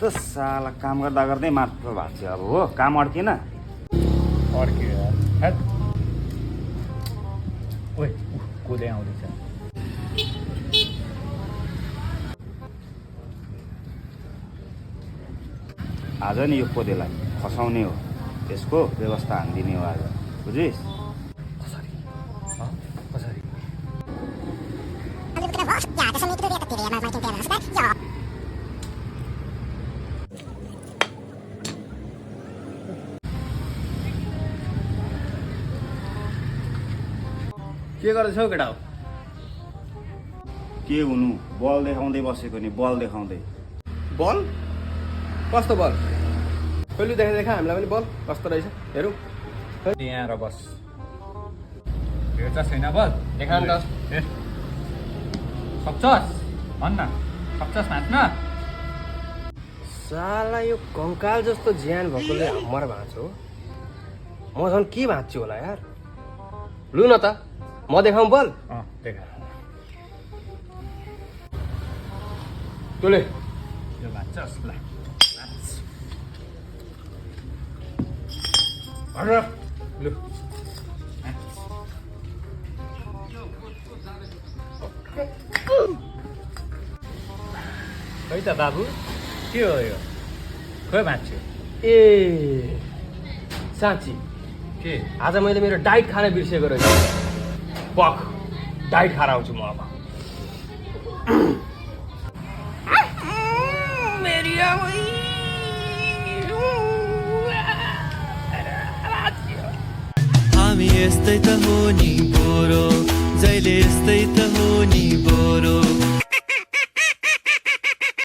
त साला काम गर्दा गर्दै मात्र भएको थियो अब हो काम अड्किएन अड्क्यो यार हैट ओए कोले आउँदैछ आज नि यो कोदेलाई फसाउने हो त्यसको व्यवस्था हानिदिने हो आज बुझिस् कसरी कसरी के गर्दैछौ केटा हो के हुनु बल देखाउँदै बसेको नि बल देखाउँदै बल कस्तो बल कहिले देखा हामीलाई पनि बल कस्तो रहेछ हेरौँ यहाँ र बस हेर्छ छैन बल देखा नि त सक्छस् भन्न सक्छस् नाच्न साला यो कङ्काल जस्तो ज्यान भएकोले मर भाँच्यो म झन् के भाँच्छु होला यार लु न त म देखाउँ बल देखा तँले यो भाँच्छस् ल लु खै त बाबु के हो यो खोइ भाँच्यो ए साँच्ची के आज मैले मेरो डाइट खान बिर्सेको रहेछ पख डाइट खाएर आउँछु म अब हामी यस्तै त हो नि पोरो जहिले यस्तै त